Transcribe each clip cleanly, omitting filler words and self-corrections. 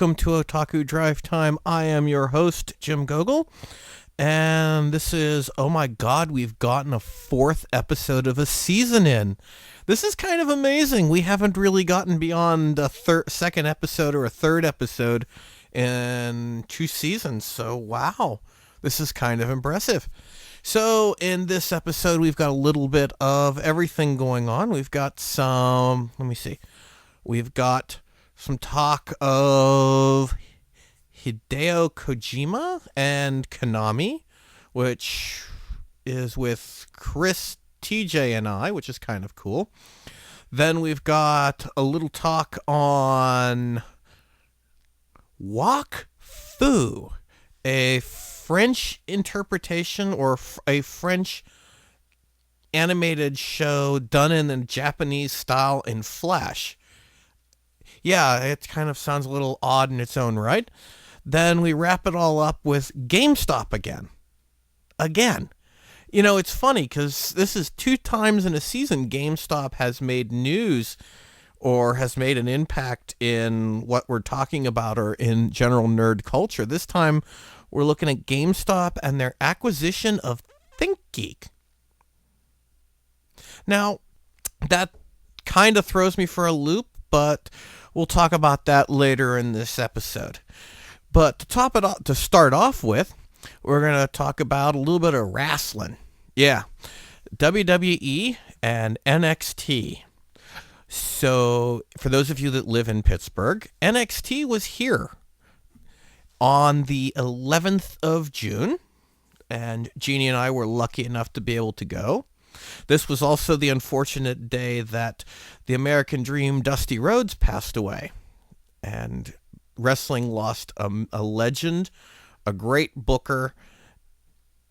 welcome to Otaku Drive Time. I am your host, Jim Gogol, and this is, oh my god, we've gotten a fourth episode of a season in. This is kind of amazing. We haven't really gotten beyond a second episode or a third episode in 2 seasons, so wow, this is kind of impressive. So in this episode, we've got a little bit of everything going on. We've got some, we've got some talk of Hideo Kojima and Konami, which is with Chris, TJ, and I, which is kind of cool. Then we've got a little talk on Wakfu, a French interpretation or a French animated show done in the Japanese style in Flash. Yeah, it kind of sounds a little odd in its own right. Then we wrap it all up with Gamestop again. You know, it's funny because this is 2 times in a season GameStop has made news or has made an impact in what we're talking about or in general nerd culture. This time we're looking at GameStop and their acquisition of ThinkGeek. Now, that kind of throws me for a loop, but we'll talk about that later in this episode. But to start off with, we're going to talk about a little bit of wrestling. Yeah, WWE and NXT. So, for those of you that live in Pittsburgh, NXT was here on the 11th of June, and Jeannie and I were lucky enough to be able to go. This was also the unfortunate day that the American Dream Dusty Rhodes passed away, and wrestling lost a legend, a great booker,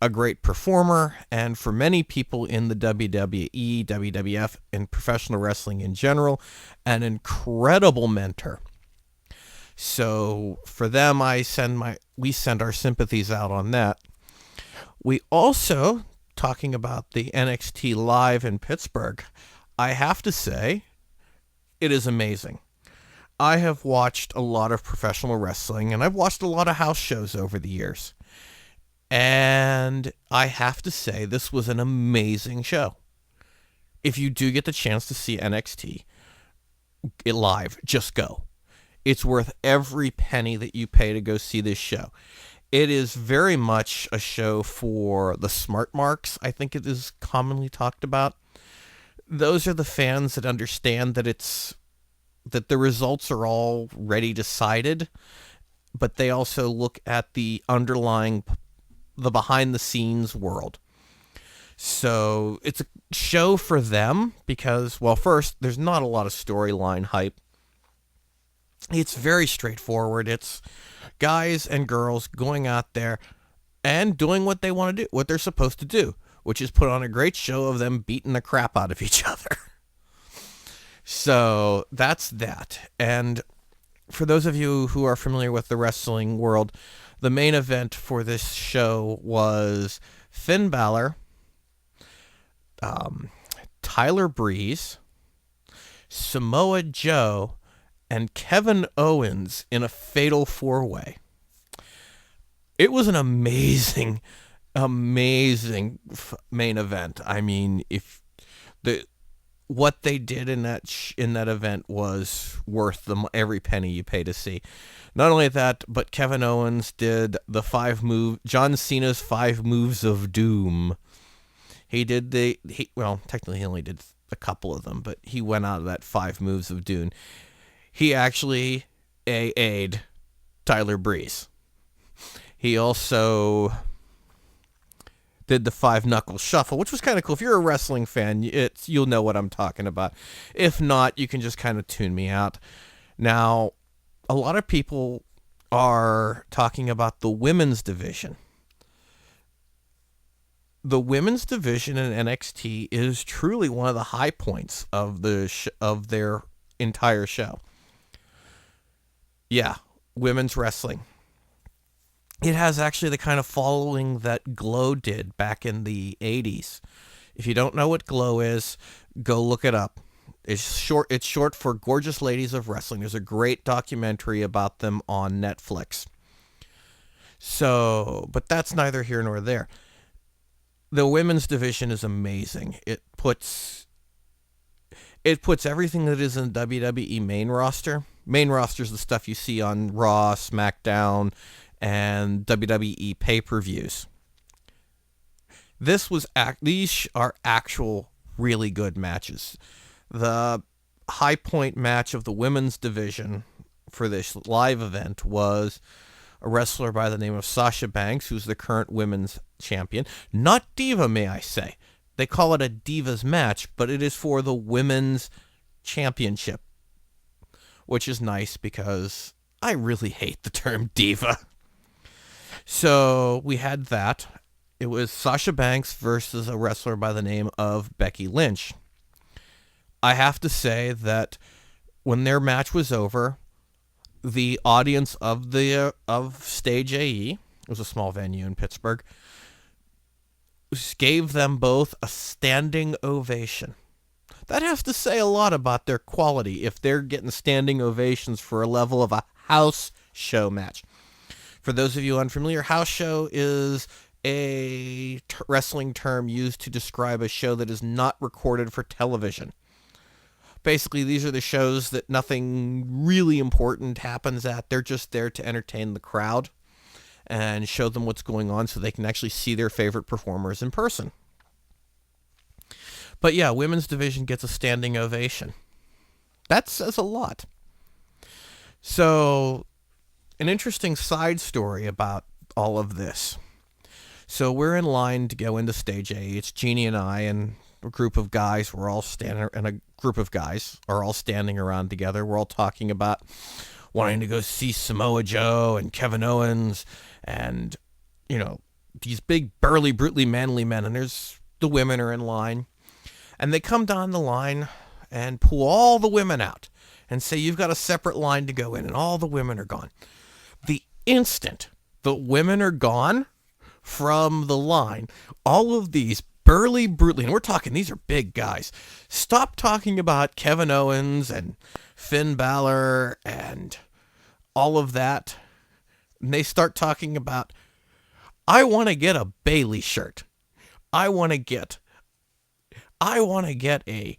a great performer, and for many people in the WWE, WWF, and professional wrestling in general, an incredible mentor. So for them, we send our sympathies out on that. We also, talking about the NXT Live in Pittsburgh, I have to say, it is amazing. I have watched a lot of professional wrestling, and I've watched a lot of house shows over the years. And I have to say, this was an amazing show. If you do get the chance to see NXT live, just go. It's worth every penny that you pay to go see this show. It is very much a show for the smart marks, I think it is commonly talked about. Those are the fans that understand that the results are already decided, but they also look at the underlying, the behind-the-scenes world. So it's a show for them because, well, first, there's not a lot of storyline hype. It's very straightforward. It's guys and girls going out there and doing what they want to do, what they're supposed to do, which is put on a great show of them beating the crap out of each other. So that's that. And for those of you who are familiar with the wrestling world, the main event for this show was Finn Balor, Tyler Breeze, Samoa Joe, and Kevin Owens in a fatal 4-way. It was an amazing main event. I mean, what they did in that event was worth every penny you pay to see. Not only that, but Kevin Owens did John Cena's 5 moves of doom. He did technically he only did a couple of them, but he went out of that 5 moves of doom. He actually AA'd Tyler Breeze. He also did the 5-knuckle shuffle, which was kind of cool. If you're a wrestling fan, you'll know what I'm talking about. If not, you can just kind of tune me out. Now, a lot of people are talking about the women's division. The women's division in NXT is truly one of the high points of of their entire show. Yeah, women's wrestling. It has actually the kind of following that Glow did back in the 80s. If you don't know what Glow is, go look it up. It's short for Gorgeous Ladies of Wrestling. There's a great documentary about them on Netflix. So, but that's neither here nor there. The women's division is amazing. It puts everything that is in WWE main roster. Main roster is the stuff you see on Raw, SmackDown, and WWE pay-per-views. These are actual really good matches. The high point match of the women's division for this live event was a wrestler by the name of Sasha Banks, who's the current women's champion. Not Diva, may I say. They call it a Divas match, but it is for the women's championship, which is nice because I really hate the term diva. So we had that. It was Sasha Banks versus a wrestler by the name of Becky Lynch. I have to say that when their match was over, the audience of Stage AE, it was a small venue in Pittsburgh, gave them both a standing ovation. That has to say a lot about their quality if they're getting standing ovations for a level of a house show match. For those of you unfamiliar, house show is a wrestling term used to describe a show that is not recorded for television. Basically, these are the shows that nothing really important happens at. They're just there to entertain the crowd and show them what's going on so they can actually see their favorite performers in person. But yeah, women's division gets a standing ovation. That says a lot. So, an interesting side story about all of this. So we're in line to go into Stage A. It's Jeannie and I and a group of guys. We're all standing, and a group of guys are all standing around together. We're all talking about wanting to go see Samoa Joe and Kevin Owens and, these big, burly, brutally manly men. And the women are in line. And they come down the line and pull all the women out and say, you've got a separate line to go in, and all the women are gone. The instant the women are gone from the line, all of these burly, brutally, and we're talking, these are big guys, stop talking about Kevin Owens and Finn Balor and all of that. And they start talking about, I want to get a Bayley shirt. I want to get a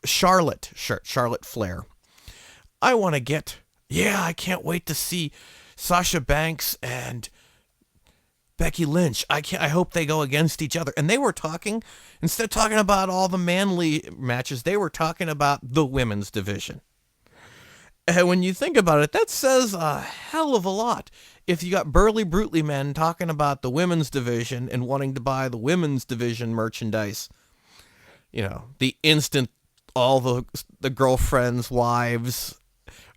Charlotte shirt, Charlotte Flair. I want to get, I can't wait to see Sasha Banks and Becky Lynch. I hope they go against each other. And they were talking, instead of talking about all the manly matches, they were talking about the women's division. And when you think about it, that says a hell of a lot. If you got burly, brutally men talking about the women's division and wanting to buy the women's division merchandise, the instant all the girlfriends' wives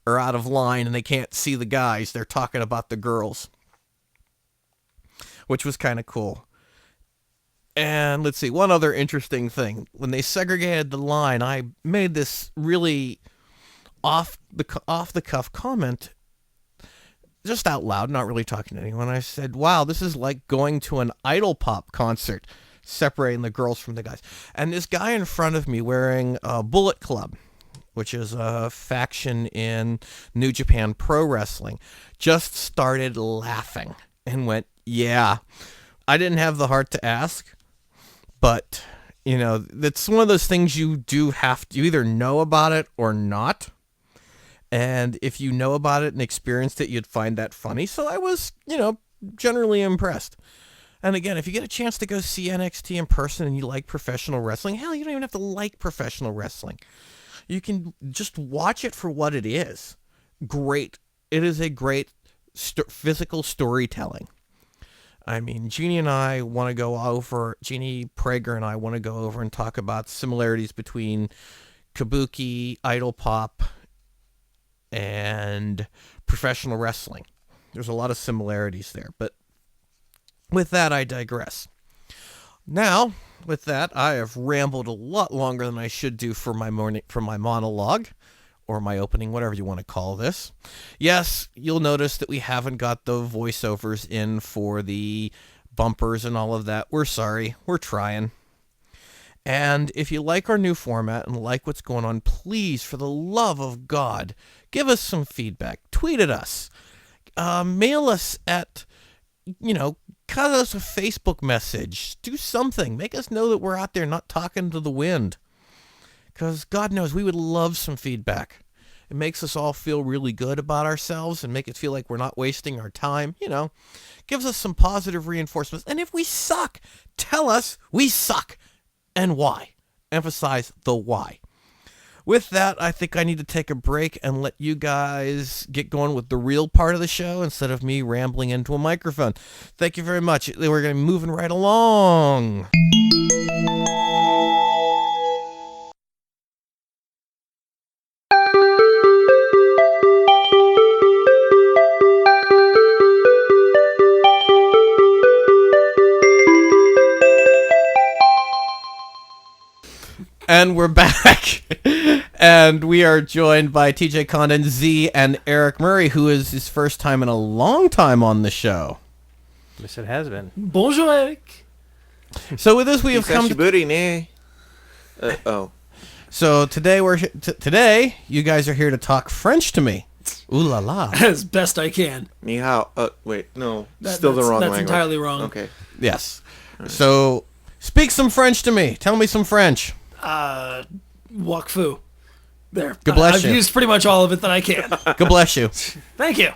are out of line and they can't see the guys, they're talking about the girls, which was kind of cool. And let's see, one other interesting thing. When they segregated the line, I made this really off the cuff comment, just out loud, not really talking to anyone. I said, wow, this is like going to an idol pop concert, separating the girls from the guys. And this guy in front of me wearing a Bullet Club, which is a faction in New Japan Pro Wrestling, just started laughing and went, yeah. I didn't have the heart to ask, but, that's one of those things you do have to either know about it or not. And if you know about it and experienced it, you'd find that funny. So I was, generally impressed. And again, if you get a chance to go see NXT in person and you like professional wrestling, hell, you don't even have to like professional wrestling. You can just watch it for what it is. Great. It is a great physical storytelling. I mean, Jeannie Prager and I want to go over and talk about similarities between kabuki, idol pop, and professional wrestling. There's a lot of similarities there, but with that, I digress. Now, with that, I have rambled a lot longer than I should do for my monologue, or my opening, whatever you want to call this. Yes, you'll notice that we haven't got the voiceovers in for the bumpers and all of that. We're sorry. We're trying. And if you like our new format and like what's going on, please, for the love of God, give us some feedback. Tweet at us. Mail us at, cut us a Facebook message. Do something. Make us know that we're out there not talking to the wind. Because God knows we would love some feedback. It makes us all feel really good about ourselves and make it feel like we're not wasting our time. Gives us some positive reinforcements. And if we suck, tell us we suck. And why? Emphasize the why. With that, I think I need to take a break and let you guys get going with the real part of the show instead of me rambling into a microphone. Thank you very much. We're going to be moving right along. And we're back, and we are joined by TJ Condon, Z, and Eric Murray, who is his first time in a long time on the show. Yes, it has been. Bonjour, Eric. So with this, we have come So today you guys are here to talk French to me. Ooh la la. As best I can. Ni hao. Wait, no. Still the wrong language. That's entirely wrong. Okay. Yes. Right. So speak some French to me. Tell me some French. Wakfu. There. God bless I've you. used pretty much all of it that I can. God bless you. Thank you.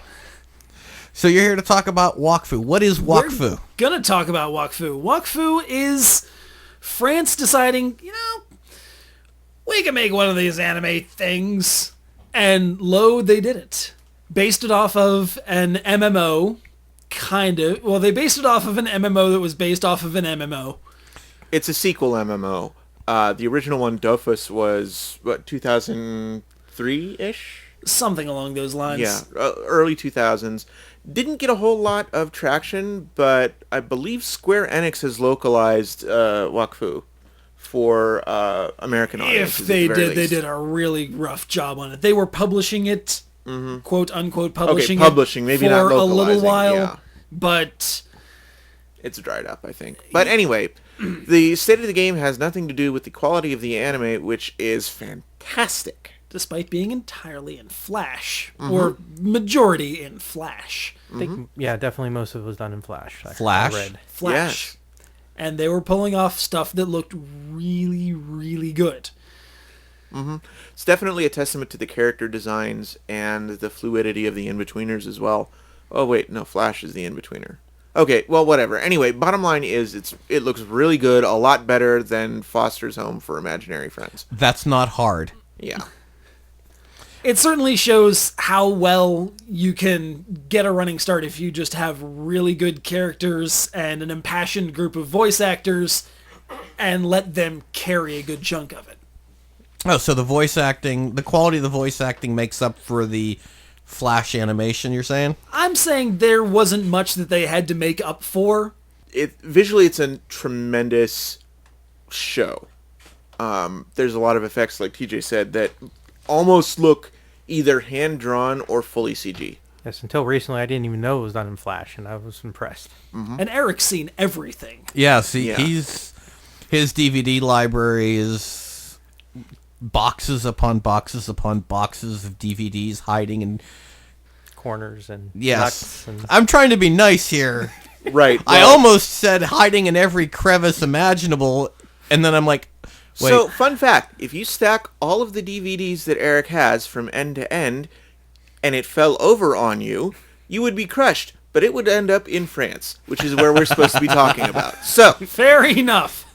So you're here to talk about Wakfu. What is Wakfu? We're gonna talk about Wakfu. Wakfu is France deciding, we can make one of these anime things. And lo, they did it. Based it off of an MMO, kind of. Well, they based it off of an MMO that was based off of an MMO. It's a sequel MMO. The original one, Dofus, was, 2003-ish? Something along those lines. Yeah, early 2000s. Didn't get a whole lot of traction, but I believe Square Enix has localized Wakfu for American audiences. If they did, they did a really rough job on it. They were publishing it, quote unquote, publishing maybe it not for a localizing, little while, yeah. But it's dried up, I think. But anyway, the state of the game has nothing to do with the quality of the anime, which is fantastic. Despite being entirely in Flash, or majority in Flash. I think, definitely most of it was done in Flash. Flash? I read. Flash. Yes. And they were pulling off stuff that looked really, really good. It's definitely a testament to the character designs and the fluidity of the in-betweeners as well. Oh, wait, no, Flash is the in-betweener. Okay, well, whatever. Anyway, bottom line is it looks really good, a lot better than Foster's Home for Imaginary Friends. That's not hard. Yeah. It certainly shows how well you can get a running start if you just have really good characters and an impassioned group of voice actors and let them carry a good chunk of it. Oh, so the quality of the voice acting makes up for the Flash animation, you're saying? I'm saying there wasn't much that they had to make up for. Visually, it's a tremendous show. There's a lot of effects, like TJ said, that almost look either hand-drawn or fully CG. Yes, until recently I didn't even know it was done in Flash, and I was impressed. And Eric's seen everything. Yeah, his DVD library is boxes upon boxes upon boxes of DVDs hiding in corners and yes. nuts. And I'm trying to be nice here. Right. Well, I almost said hiding in every crevice imaginable, and then I'm like, wait. So, fun fact, if you stack all of the DVDs that Eric has from end to end, and it fell over on you, you would be crushed, but it would end up in France, which is where we're supposed to be talking about. So, fair enough.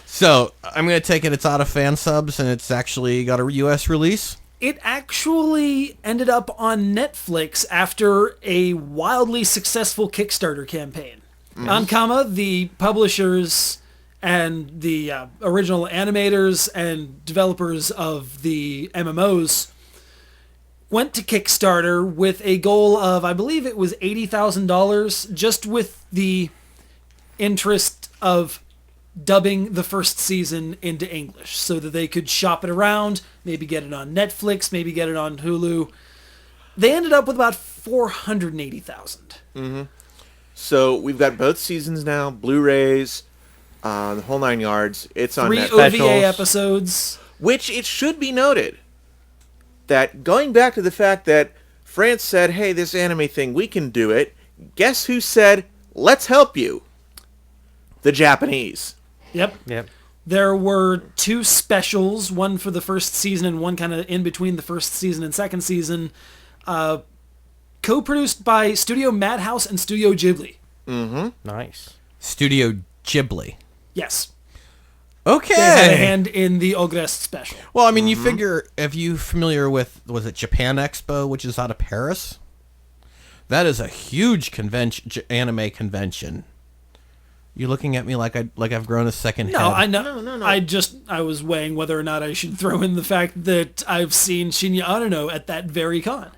So, I'm going to take it it's out of fan subs, and it's actually got a US release? It actually ended up on Netflix after a wildly successful Kickstarter campaign. Ankama, the publishers and the original animators and developers of the MMOs, went to Kickstarter with a goal of, I believe it was $80,000, just with the interest of dubbing the first season into English so that they could shop it around, maybe get it on Netflix, maybe get it on Hulu. They ended up with about $480,000. So we've got both seasons now, Blu-rays. the whole 9 yards. It's on 3 Netflix. OVA Specials. episodes. Which it should be noted that going back to the fact that France said, hey, this anime thing, we can do it. Guess who said, let's help you? The Japanese. Yep. Yep. There were 2 specials, one for the first season and one kind of in between the first season and second season, co-produced by Studio Madhouse and Studio Ghibli. Nice. Studio Ghibli. Yes. Okay. They had a hand in the Ogrest special. Well, I mean, you figure, if you familiar with, was it Japan Expo, which is out of Paris? That is a huge anime convention. You looking at me like I've grown a second head? No, I know. No. I was weighing whether or not I should throw in the fact that I've seen Shinya Arano at that very con.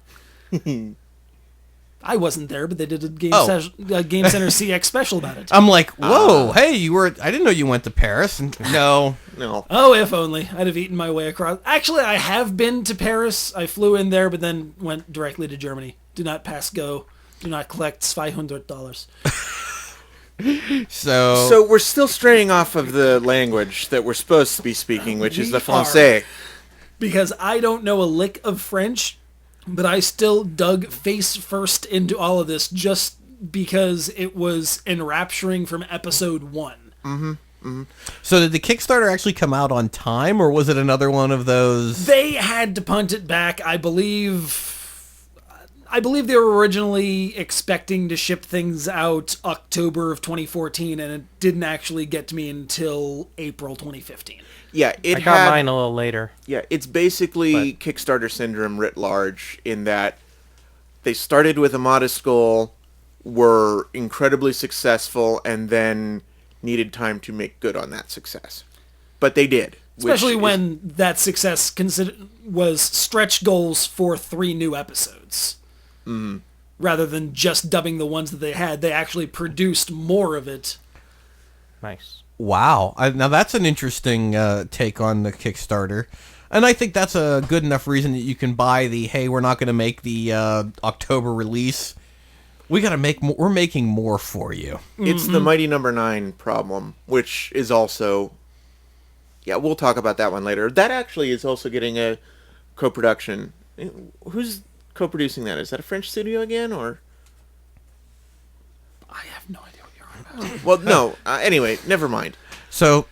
I wasn't there, but they did a Game Center CX special about it. I'm like, whoa, hey, you were. I didn't know you went to Paris. And, no. Oh, if only. I'd have eaten my way across. Actually, I have been to Paris. I flew in there, but then went directly to Germany. Do not pass go. Do not collect $500. So we're still straying off of the language that we're supposed to be speaking, which is We the Francais. Because I don't know a lick of French, but I still dug face first into all of this just because it was enrapturing from episode 1. So did the Kickstarter actually come out on time, or was it another one of those? They had to punt it back, I believe they were originally expecting to ship things out October of 2014, and it didn't actually get to me until April 2015. Yeah, I got mine a little later. Yeah, it's basically Kickstarter syndrome writ large in that they started with a modest goal, were incredibly successful, and then needed time to make good on that success. But they did. Especially when that success was stretch goals for 3 new episodes. Rather than just dubbing the ones that they had, they actually produced more of it. Nice. Wow. Now that's an interesting take on the Kickstarter. And I think that's a good enough reason that you can buy the, hey, we're not going to make the October release. We got to make more. We're making more for you. It's the Mighty Number 9 problem, which is also... Yeah, we'll talk about that one later. That actually is also getting a co-production. Who's co-producing that? Is that a French studio again, or... I have no idea what you're on about. Well, no. Anyway, never mind. So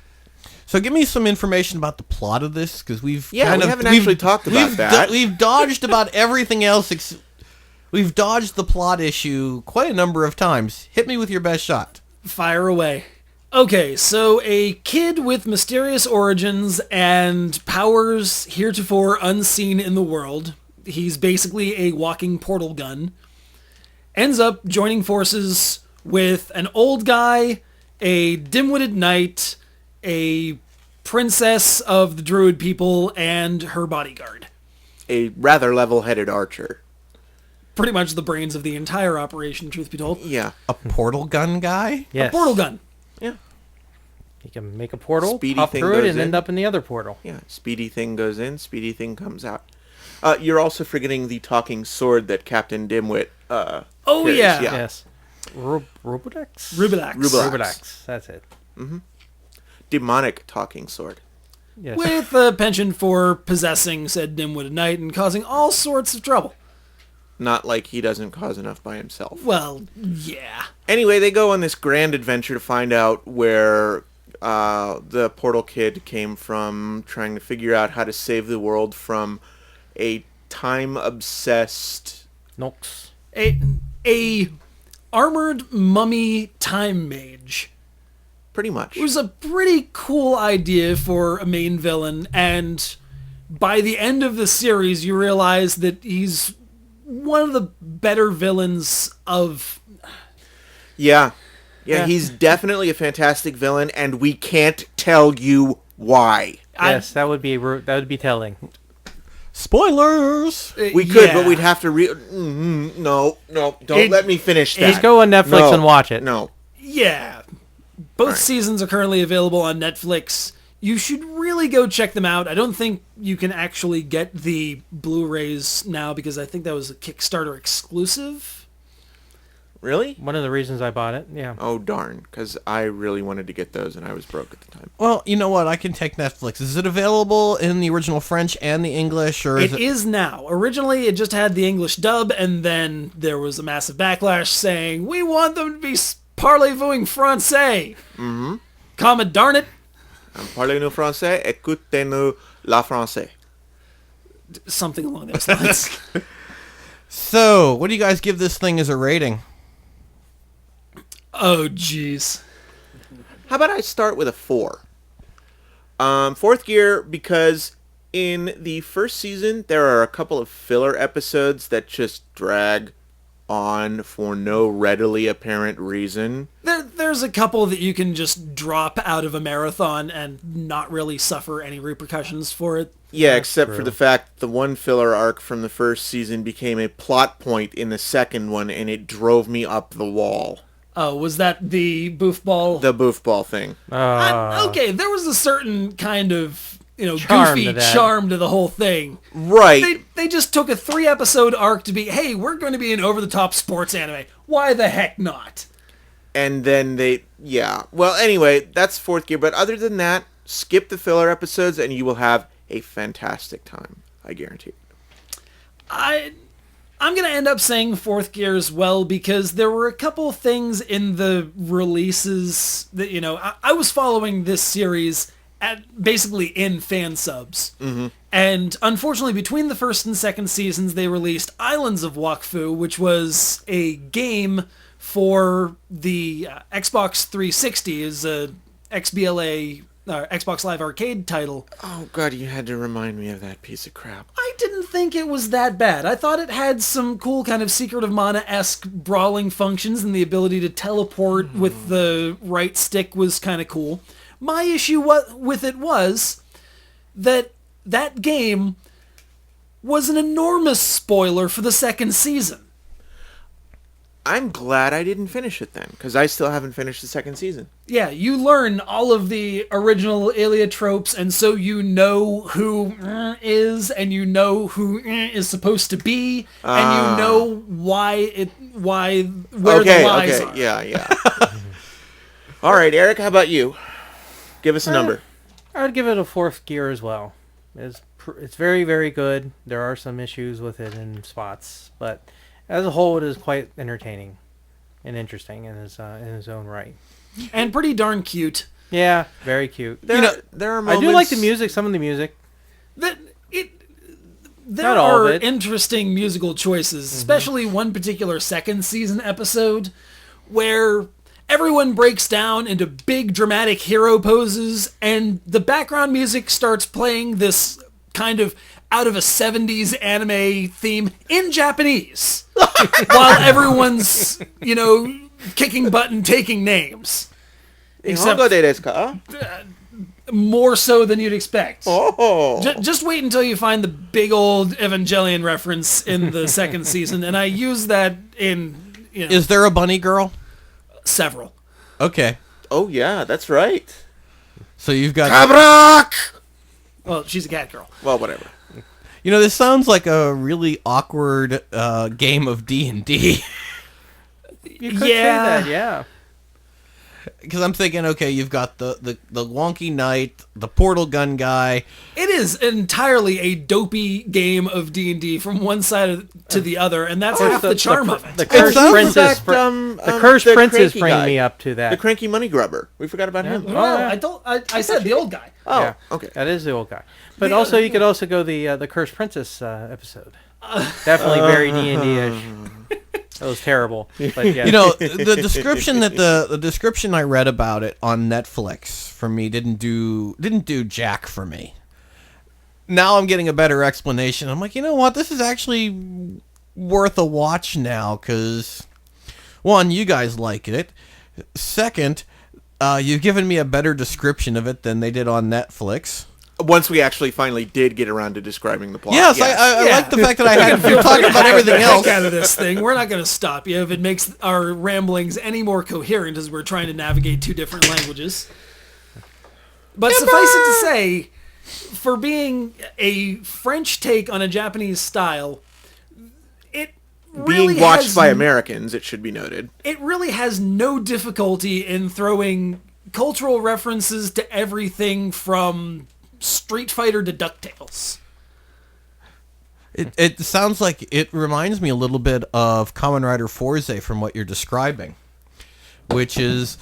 give me some information about the plot of this, because we've haven't actually talked about that. We've dodged about everything else. We've dodged the plot issue quite a number of times. Hit me with your best shot. Fire away. Okay, so a kid with mysterious origins and powers heretofore unseen in the world, he's basically a walking portal gun, ends up joining forces with an old guy, a dim-witted knight, a princess of the druid people, and her bodyguard. A rather level-headed archer. Pretty much the brains of the entire operation, truth be told. Yeah. A portal gun guy? Yes. A portal gun. Yeah. You can make a portal, Speedy hop thing through it, goes and in. end up in the other portal. Yeah. Speedy thing goes in, speedy thing comes out. You're also forgetting the talking sword that Captain Dimwit Oh, carries. yeah. Yes. Robodex? Rubilax. Rubilax. That's it. Demonic talking sword. Yes. With a penchant for possessing said dim-witted knight and causing all sorts of trouble. Not like he doesn't cause enough by himself. Well, yeah. Anyway, they go on this grand adventure to find out where the portal kid came from, trying to figure out how to save the world from a time-obsessed... Nox. A armored mummy time mage. Pretty much. It was a pretty cool idea for a main villain, and by the end of the series, you realize that he's one of the better villains of... Yeah. Yeah, Yeah. he's definitely a fantastic villain, and we can't tell you why. Yes, that would be telling. Spoilers! We could, yeah. but we'd have to no, don't let me finish that. Just go on Netflix No, and watch it. No. Yeah. Both seasons are currently available on Netflix. You should really go check them out. I don't think you can actually get the Blu-rays now because I think that was a Kickstarter exclusive. Really? One of the reasons I bought it. Yeah. Oh, darn. Because I really wanted to get those, and I was broke at the time. Well, you know what? I can take Netflix. Is it available in the original French and the English, or It is now. Originally, it just had the English dub, and then there was a massive backlash saying, we want them to be parlez-vous français. Mm-hmm. Comma, darn it. Parlez-nous français, écoutez-nous la français. Something along those lines. So, what do you guys give this thing as a rating? Oh, jeez. How about I start with a 4? Fourth Gear, because in the first season, there are a couple of filler episodes that just drag on for no readily apparent reason. There's a couple that you can just drop out of a marathon and not really suffer any repercussions for it. Yeah, except for true. the fact the one filler arc from the first season became a plot point in the second one, and it drove me up the wall. Oh, was that the boof ball? The boof ball thing. Okay, there was a certain kind of, Charm goofy to that. charm to the whole thing. Right. They just took a 3-episode arc to be, hey, we're going to be an over-the-top sports anime. Why the heck not? And then Well, anyway, that's Fourth Gear. But other than that, skip the filler episodes and you will have a fantastic time. I guarantee it. I'm going to end up saying Fourth Gear as well because there were a couple things in the releases that, I was following this series basically in fan subs. Mm-hmm. And unfortunately, between the first and second seasons, they released Islands of Wakfu, which was a game for the Xbox 360 as a XBLA Xbox Live Arcade title. Oh, God, you had to remind me of that piece of crap. I didn't think it was that bad. I thought it had some cool kind of Secret of Mana-esque brawling functions, and the ability to teleport with the right stick was kind of cool. My issue with it was that game was an enormous spoiler for the second season. I'm glad I didn't finish it then, because I still haven't finished the second season. Yeah, you learn all of the original Ilia tropes, and so you know who is, and you know who is supposed to be, and you know where the lies are. Yeah. All right, Eric, how about you? Give us a number. I would give it a Fourth Gear as well. It's very, very good. There are some issues with it in spots, but as a whole, it is quite entertaining and interesting in his own right. And pretty darn cute. Yeah, very cute. There are moments... I do like the music, some of the music. There Not all are of it. interesting musical choices, especially one particular second season episode where everyone breaks down into big dramatic hero poses and the background music starts playing this kind of out of a 70s anime theme in Japanese while everyone's, kicking butt and taking names. Except more so than you'd expect. Oh. Just wait until you find the big old Evangelion reference in the second season, and I use that in, Is there a bunny girl? several. Okay. Oh, yeah, that's right. So you've got... Kabrak! Well, she's a cat girl. Well, whatever. this sounds like a really awkward game of D&D. You could say that, yeah. Because I'm thinking, okay, you've got the wonky knight, the portal gun guy. It is entirely a dopey game of D&D from one side to the other, and that's half the charm of it. The Cursed sounds Princess, like, Cursed the Princess cranky bring guy. me up to that. The cranky money grubber. We forgot about him. No, I said the old guy. Oh, Yeah, okay. That is the old guy. But also, you could also go the Cursed Princess episode. Definitely very D&D-ish. That was terrible. But yeah. The description the description I read about it on Netflix for me didn't do jack for me. Now I'm getting a better explanation. I'm like, you know what? This is actually worth a watch now because, one, you guys like it. Second, you've given me a better description of it than they did on Netflix. Once we actually finally did get around to describing the plot. Yes, I Yeah. like the fact that I had to talk about everything else. Out of this thing. We're not going to stop you if it makes our ramblings any more coherent as we're trying to navigate two different languages. But suffice it to say, for being a French take on a Japanese style, it really being watched has by Americans, it should be noted. It really has no difficulty in throwing cultural references to everything from Street Fighter to DuckTales. It sounds like it reminds me a little bit of Kamen Rider Forze from what you're describing, which is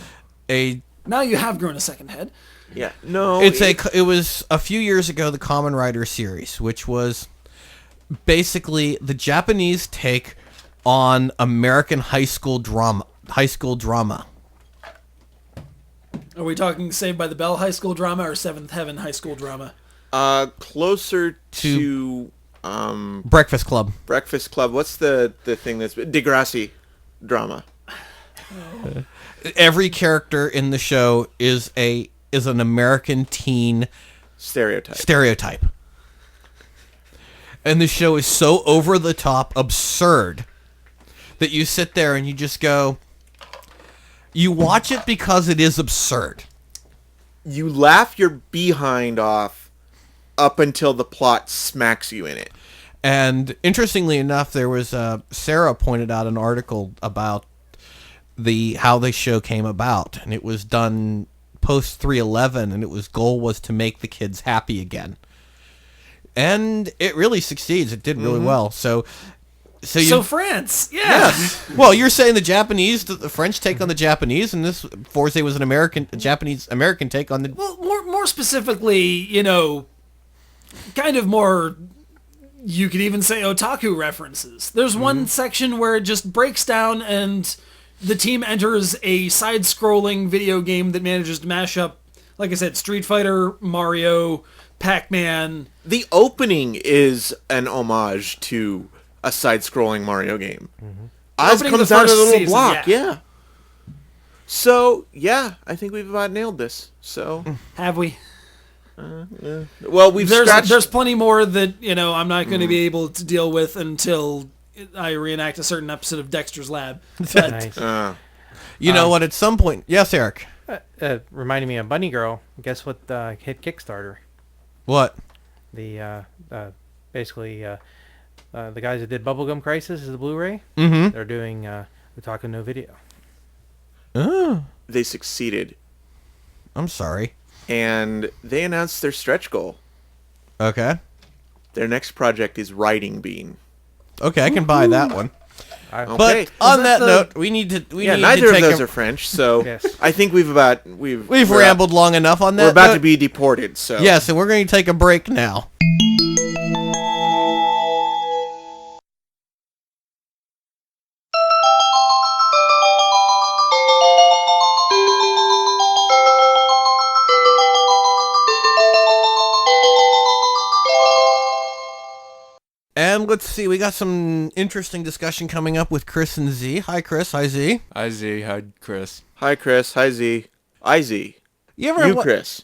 a Now you have grown a second head. Yeah, no, it was a few years ago, the Kamen Rider series, which was basically the Japanese take on American high school drama. Are we talking Saved by the Bell high school drama or Seventh Heaven high school drama? closer to Breakfast Club. Breakfast Club. What's the thing that's Degrassi drama? Every character in the show is an American teen Stereotype. And the show is so over the top absurd that you sit there and you just go, you watch it because it is absurd. You laugh your behind off up until the plot smacks you in it. And interestingly enough, there was Sarah pointed out an article about how the show came about, and it was done post 311, and goal was to make the kids happy again. And it really succeeds. It did really well. So France, yes. Well, you're saying the French take on the Japanese, and this Forze was an Japanese American take on the. Well, more specifically, kind of more. You could even say otaku references. There's one section where it just breaks down, and the team enters a side-scrolling video game that manages to mash up, like I said, Street Fighter, Mario, Pac-Man. The opening is an homage to a side-scrolling Mario game. Oz Opening comes the out of first a little season, block, yeah. yeah. So, yeah, I think we've about nailed this. So, Have we? well, we've scratched... There's plenty more that, I'm not going to be able to deal with until I reenact a certain episode of Dexter's Lab. But Nice. You know what? At some point, yes, Eric. Reminding me of Bunny Girl. Guess what hit Kickstarter? What? The basically the guys that did Bubblegum Crisis is the Blu-ray. Mm-hmm. They're doing Otaku no Video. Oh, They succeeded. I'm sorry. And they announced their stretch goal. Okay. Their next project is Riding Bean. Okay, I can buy that one. Okay. But on that that note, we need to neither of take those are French, so Yes. I think we've we've rambled long enough on that. We're about note. to be deported, so... Yes, and we're going to take a break now. And let's see, we got some interesting discussion coming up with Chris and Z. Hi, Chris. Hi, Z. Hi, Z. Hi, Chris. Hi, Chris. Hi, Z. I, Z. You ever? You, Chris.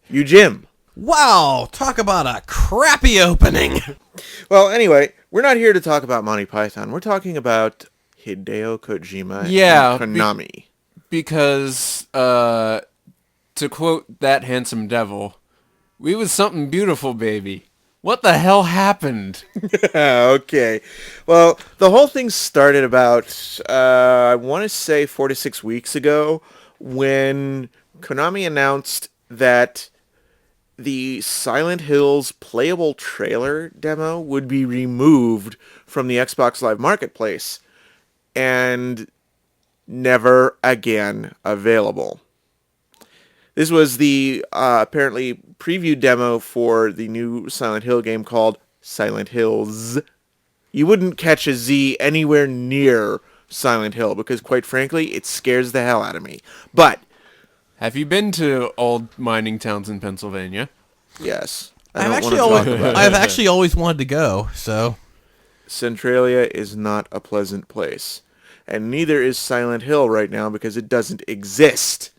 You, Jim. Wow, talk about a crappy opening. Well, anyway, we're not here to talk about Monty Python. We're talking about Hideo Kojima Yeah, and Konami. Because, to quote that handsome devil, we was something beautiful, baby. What the hell happened? Okay. Well, the whole thing started about, I want to say 4 to 6 weeks ago, when Konami announced that the Silent Hills playable trailer demo would be removed from the Xbox Live Marketplace and never again available. This was the apparently preview demo for the new Silent Hill game called Silent Hills. You wouldn't catch a Z anywhere near Silent Hill because, quite frankly, it scares the hell out of me. But Have you been to old mining towns in Pennsylvania? yes, I've actually always wanted to go, so Centralia is not a pleasant place. And neither is Silent Hill right now because it doesn't exist.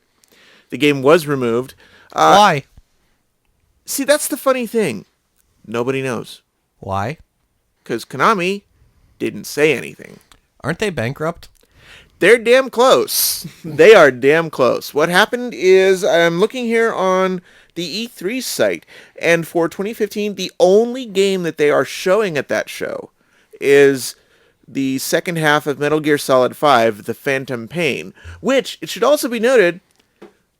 The game was removed. why? See, that's the funny thing. Nobody knows. Why? Because Konami didn't say anything. Aren't they bankrupt? They're damn close. They are damn close. What happened is, I'm looking here on the E3 site, and for 2015, the only game that they are showing at that show is the second half of Metal Gear Solid 5, The Phantom Pain, which, it should also be noted,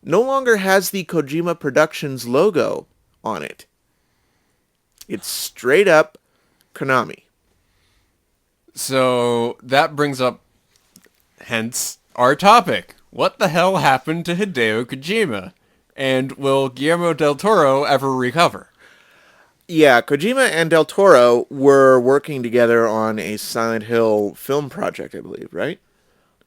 no longer has the Kojima Productions logo on it. It's straight up Konami. So that brings up, hence, our topic. What the hell happened to Hideo Kojima? And will Guillermo del Toro ever recover? Yeah, Kojima and Del Toro were working together on a Silent Hill film project, I believe, right?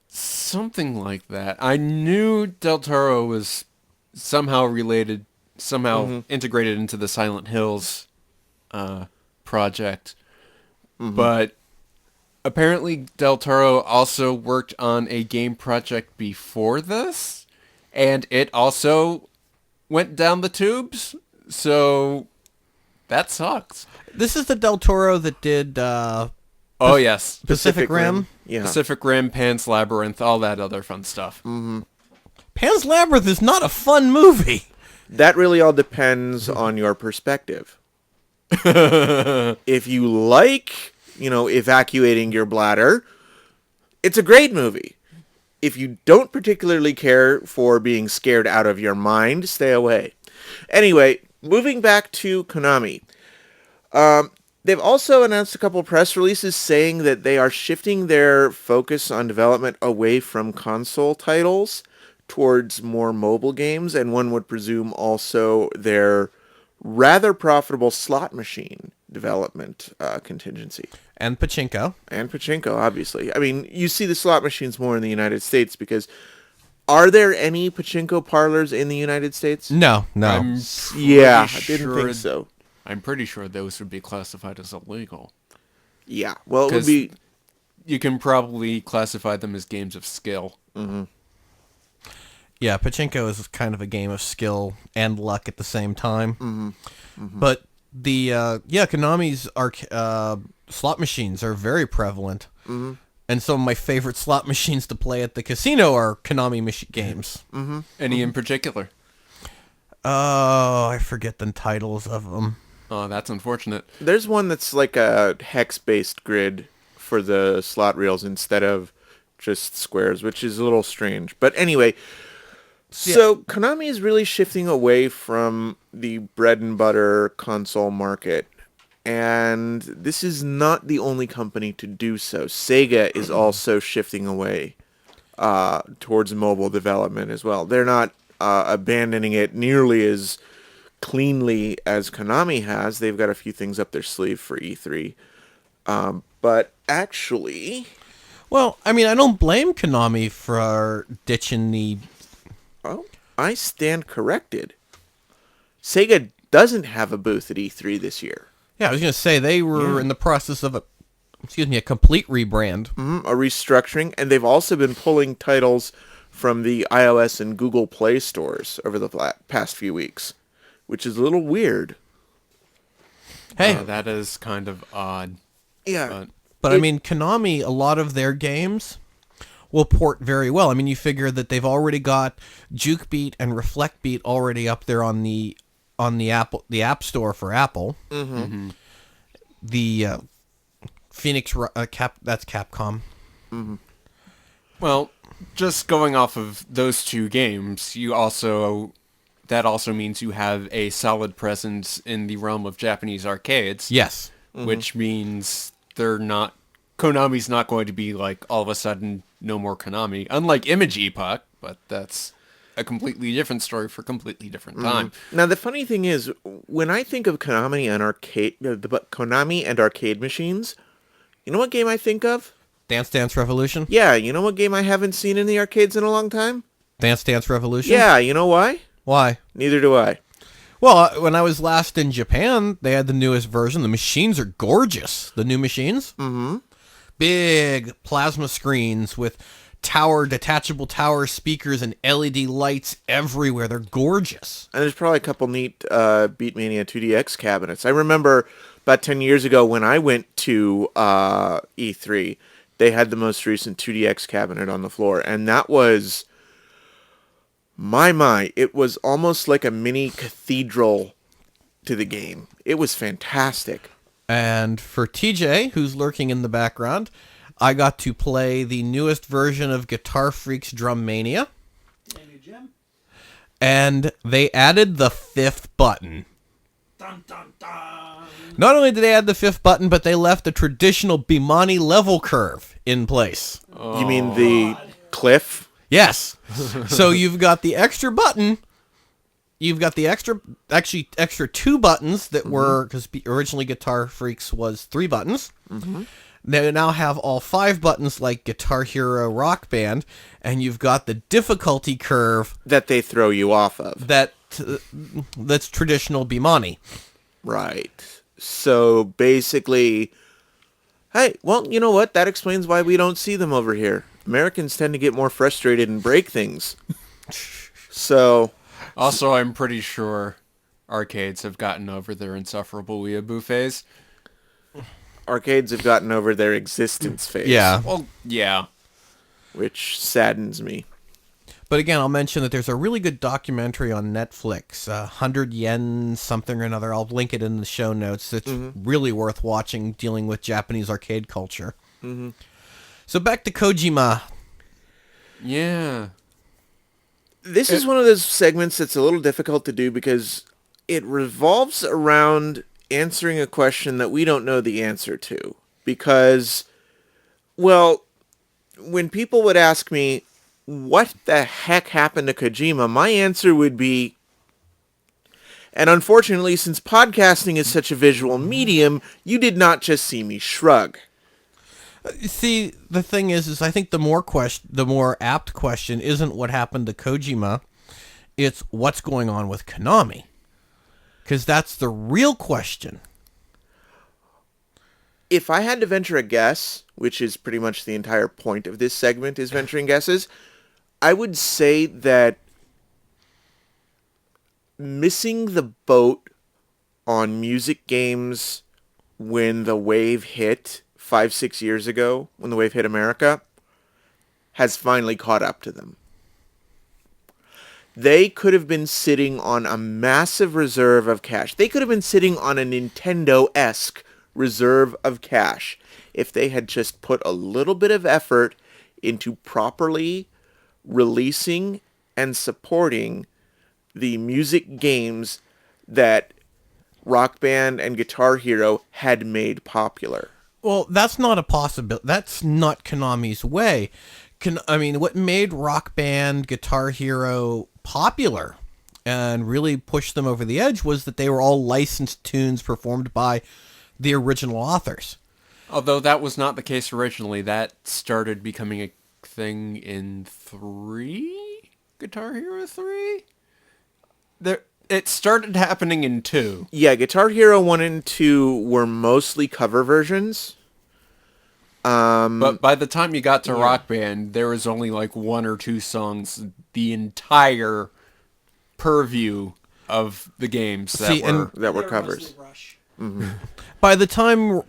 Something like that. I knew Del Toro was somehow related, somehow integrated into the Silent Hills project. But apparently Del Toro also worked on a game project before this, and it also went down the tubes, so that sucks. This is the Del Toro that did Oh, yes. Pacific Rim. Yeah. Pacific Rim, Pan's Labyrinth, all that other fun stuff. Pan's Labyrinth is not a fun movie. That really all depends on your perspective. If you like, evacuating your bladder, it's a great movie. If you don't particularly care for being scared out of your mind, stay away. Anyway, moving back to Konami. They've also announced a couple press releases saying that they are shifting their focus on development away from console titles towards more mobile games, and one would presume also their rather profitable slot machine development contingency. And Pachinko. And Pachinko, obviously. I mean, you see the slot machines more in the United States because are there any Pachinko parlors in the United States? No. Yeah, I pretty didn't sure- think so. I'm pretty sure those would be classified as illegal. Yeah, well, it would 'Cause be... You can probably classify them as games of skill. Yeah, Pachinko is kind of a game of skill and luck at the same time. But the Konami's slot machines are very prevalent. And some of my favorite slot machines to play at the casino are Konami games. Any in particular? Oh, I forget the titles of them. Oh, that's unfortunate. There's one that's like a hex-based grid for the slot reels instead of just squares, which is a little strange. But anyway, so Konami is really shifting away from the bread and butter console market. And this is not the only company to do so. Sega is also shifting away towards mobile development as well. They're not abandoning it nearly as cleanly as Konami has. They've got a few things up their sleeve for E3. But actually... Well, I mean, I don't blame Konami for ditching the... Oh, I stand corrected. Sega doesn't have a booth at E3 this year. Yeah, I was going to say, they were in the process of a complete rebrand. A restructuring, and they've also been pulling titles from the iOS and Google Play stores over the past few weeks, which is a little weird. Hey, That is kind of odd. Yeah. but I mean, Konami, a lot of their games will port very well. I mean, you figure that they've already got Juke Beat and Reflect Beat already up there on the App Store for Apple. The Phoenix that's Capcom. Well, just going off of those two games, that also means you have a solid presence in the realm of Japanese arcades. Yes. Which means Konami's not going to be like all of a sudden no more Konami, unlike Image Epoch, but that's a completely different story for a completely different time. Now, the funny thing is, when I think of Konami and arcade machines, you know what game I think of? Dance Dance Revolution? Yeah, you know what game I haven't seen in the arcades in a long time? Dance Dance Revolution? Yeah, you know why? Why? Neither do I. Well, when I was last in Japan, they had the newest version. The machines are gorgeous. The new machines. Big plasma screens with detachable tower speakers and LED lights everywhere. They're gorgeous. And there's probably a couple neat Beatmania 2DX cabinets. I remember about 10 years ago when I went to E3, they had the most recent 2DX cabinet on the floor. And that was... My, it was almost like a mini cathedral to the game. It was fantastic. And for TJ, who's lurking in the background, I got to play the newest version of Guitar Freak's Drum Mania. And they added the 5th button. Dun, dun, dun. Not only did they add the 5th button, but they left the traditional Bimani level curve in place. You mean the cliff? Yes. So you've got the extra button. You've got the extra 2 buttons that were, because originally Guitar Freaks was 3 buttons. Mm-hmm. They now have all 5 buttons like Guitar Hero Rock Band, and you've got the difficulty curve That they throw you off of. that's traditional Bimani. Right. So basically, hey, well, you know what? That explains why we don't see them over here. Americans tend to get more frustrated and break things. So... Also, I'm pretty sure arcades have gotten over their insufferable weeaboo phase. Arcades have gotten over their existence phase. Yeah. Well, yeah. Which saddens me. But again, I'll mention that there's a really good documentary on Netflix, 100 Yen something or another. I'll link it in the show notes. It's really worth watching, dealing with Japanese arcade culture. Mm-hmm. So back to Kojima. Yeah. This is one of those segments that's a little difficult to do because it revolves around answering a question that we don't know the answer to. Because, well, when people would ask me, what the heck happened to Kojima, my answer would be, and unfortunately, since podcasting is such a visual medium, you did not just see me shrug. See, the thing is I think the more apt question isn't what happened to Kojima, it's what's going on with Konami. Because that's the real question. If I had to venture a guess, which is pretty much the entire point of this segment is venturing guesses, I would say that missing the boat on music games when the wave hit 5-6 years ago, when the wave hit America, has finally caught up to them. They could have been sitting on a massive reserve of cash. They could have been sitting on a Nintendo-esque reserve of cash if they had just put a little bit of effort into properly releasing and supporting the music games that Rock Band and Guitar Hero had made popular. Well, that's not a possibility. That's not Konami's way. What made Rock Band, Guitar Hero popular and really pushed them over the edge was that they were all licensed tunes performed by the original authors. Although that was not the case originally. That started becoming a thing in 3? Guitar Hero 3? It started happening in 2. Yeah, Guitar Hero 1 and 2 were mostly cover versions. But by the time you got to Rock Band, there was only like 1 or 2 songs the entire purview of the games that were covers. Mm-hmm. By the time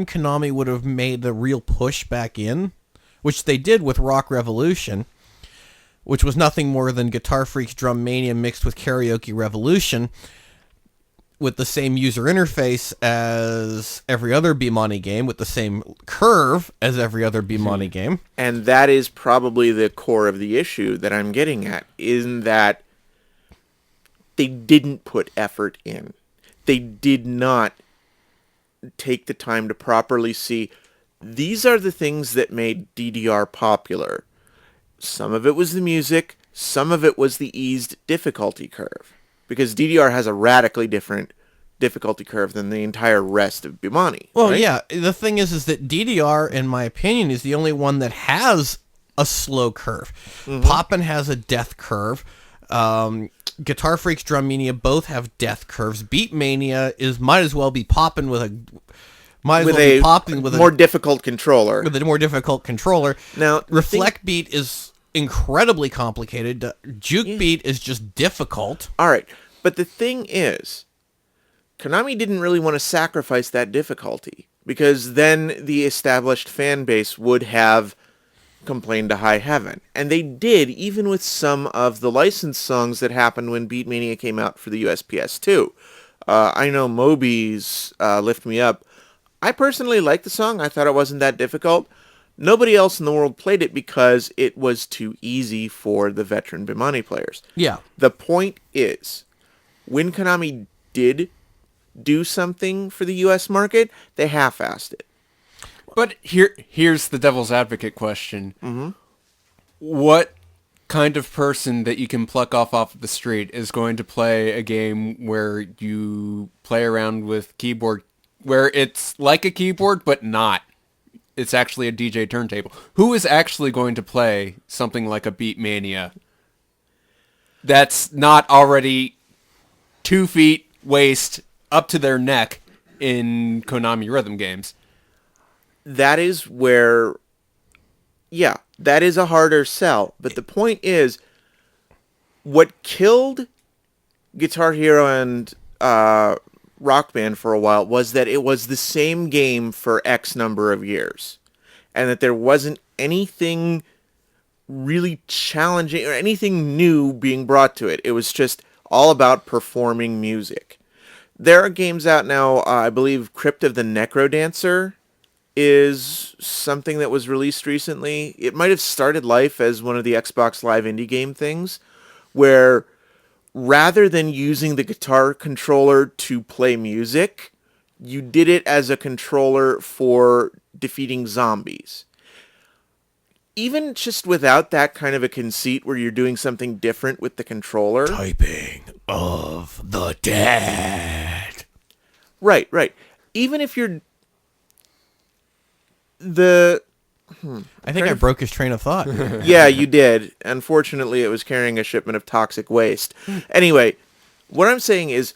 Konami would have made the real push back in, which they did with Rock Revolution, which was nothing more than Guitar Freak's Drum Mania mixed with Karaoke Revolution, with the same user interface as every other Bimani game, with the same curve as every other Bimani game. And that is probably the core of the issue that I'm getting at, in that they didn't put effort in. They did not take the time to properly see, these are the things that made DDR popular. Some of it was the music, some of it was the eased difficulty curve. Because DDR has a radically different difficulty curve than the entire rest of Bimani. Well, right? yeah, the thing is that DDR, in my opinion, is the only one that has a slow curve. Mm-hmm. Poppin' has a death curve. Guitar Freak's Drum Mania both have death curves. Beat Mania might as well be popping with a more difficult controller. With a more difficult controller. Now, Reflect Beat is incredibly complicated. Juke Beat is just difficult. All right, but the thing is, Konami didn't really want to sacrifice that difficulty, because then the established fan base would have complained to high heaven. And they did, even with some of the licensed songs that happened when Beat Mania came out for the USPS2. I know Moby's Lift Me Up. I personally liked the song. I thought it wasn't that difficult. Nobody else in the world played it because it was too easy for the veteran Bimani players. Yeah. The point is, when Konami did do something for the U.S. market, they half-assed it. But here's the devil's advocate question. Mm-hmm. What kind of person that you can pluck off of the street is going to play a game where you play around with keyboard, where it's like a keyboard, but not? It's actually a DJ turntable. Who is actually going to play something like a Beatmania that's not already 2 feet waist up to their neck in Konami rhythm games? That is where, yeah, that is a harder sell. But the point is, what killed Guitar Hero and Rock Band for a while was that it was the same game for X number of years. And that there wasn't anything really challenging or anything new being brought to it. It was just all about performing music. There are games out now, I believe Crypt of the Necrodancer is something that was released recently. It might have started life as one of the Xbox Live indie game things, where rather than using the guitar controller to play music, you did it as a controller for defeating zombies. Even just without that kind of a conceit where you're doing something different with the controller. Typing of the dead. Right. Even if you're I think I broke his train of thought. Yeah, you did. Unfortunately, it was carrying a shipment of toxic waste. Anyway, what I'm saying is,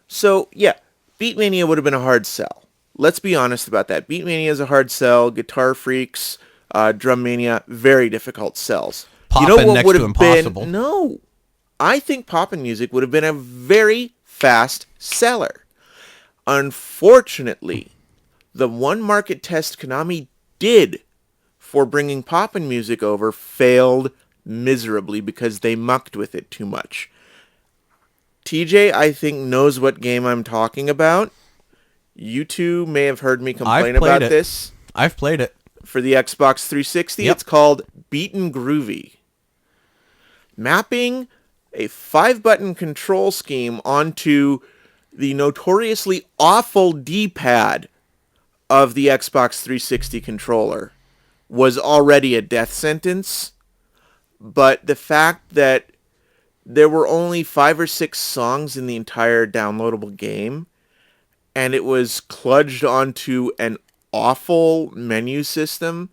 so, yeah, Beatmania would have been a hard sell. Let's be honest about that. Beatmania is a hard sell. Guitar Freaks, Drum Mania, very difficult sells. Poppin' next to impossible. No. I think Poppin' Music would have been a very fast seller. Unfortunately, the one market test Konami did for bringing Poppin' Music over failed miserably because they mucked with it too much. TJ, I think, knows what game I'm talking about. You two may have heard me complain about this. I've played it. For the Xbox 360, Yep. It's called Beaten Groovy. Mapping a 5-button control scheme onto the notoriously awful D-pad of the Xbox 360 controller was already a death sentence, but the fact that there were only 5 or 6 songs in the entire downloadable game, and it was kludged onto an awful menu system,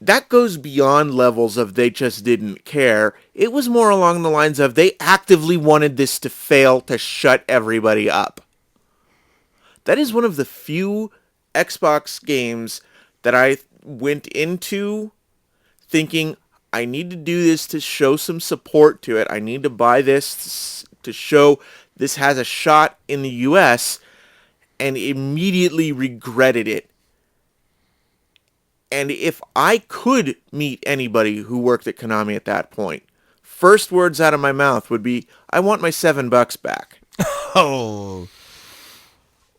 that goes beyond levels of they just didn't care. It was more along the lines of they actively wanted this to fail to shut everybody up. That is one of the few Xbox games that I went into thinking, I need to do this to show some support to it. I need to buy this to show this has a shot in the US, and immediately regretted it. And if I could meet anybody who worked at Konami at that point, first words out of my mouth would be, I want my $7 back. Oh.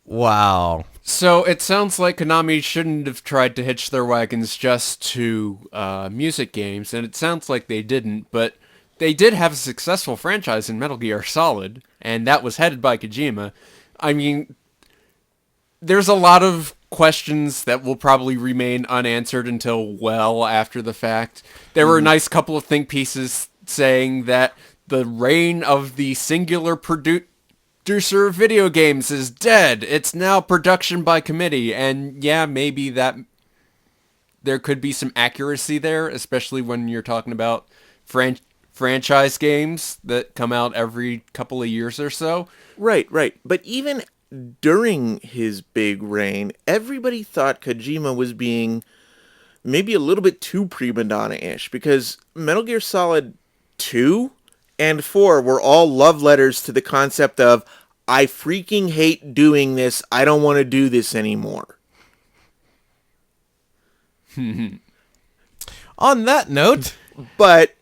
Wow. So it sounds like Konami shouldn't have tried to hitch their wagons just to music games, and it sounds like they didn't, but they did have a successful franchise in Metal Gear Solid, and that was headed by Kojima. I mean, there's a lot of questions that will probably remain unanswered until well after the fact. There were a nice couple of think pieces saying that the reign of the singular producer of video games is dead. It's now production by committee. And yeah, maybe that there could be some accuracy there, especially when you're talking about franchise games that come out every couple of years or so. Right. But even during his big reign, everybody thought Kojima was being maybe a little bit too prima donna-ish, because Metal Gear Solid 2 and 4 were all love letters to the concept of, I freaking hate doing this, I don't want to do this anymore. On that note, But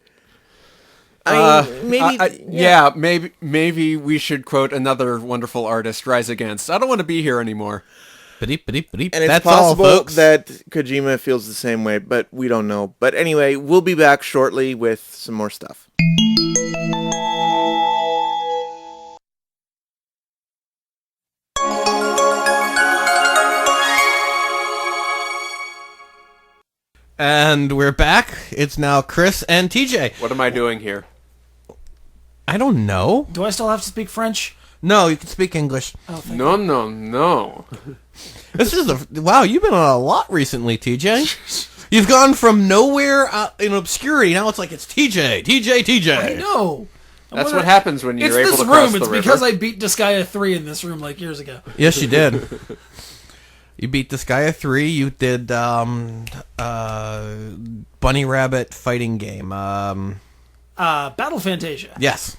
maybe maybe we should quote another wonderful artist, Rise Against. I don't want to be here anymore. Ba-deep. And it's That's all, possible folks. that Kojima feels the same way, but we don't know. But anyway, we'll be back shortly with some more stuff. And we're back. It's now Chris and TJ. What am I doing here? I don't know. Do I still have to speak French? No, you can speak English. Oh, thank No. This is wow. You've been on a lot recently, TJ. You've gone from nowhere in obscurity. Now it's like it's TJ. I know. That's what happens when you're It's able this to cross room. It's the river. because I beat Disgaea 3 in this room like years ago. Yes, you did. You beat Disgaea 3. You did Bunny Rabbit fighting game. Battle Fantasia. Yes.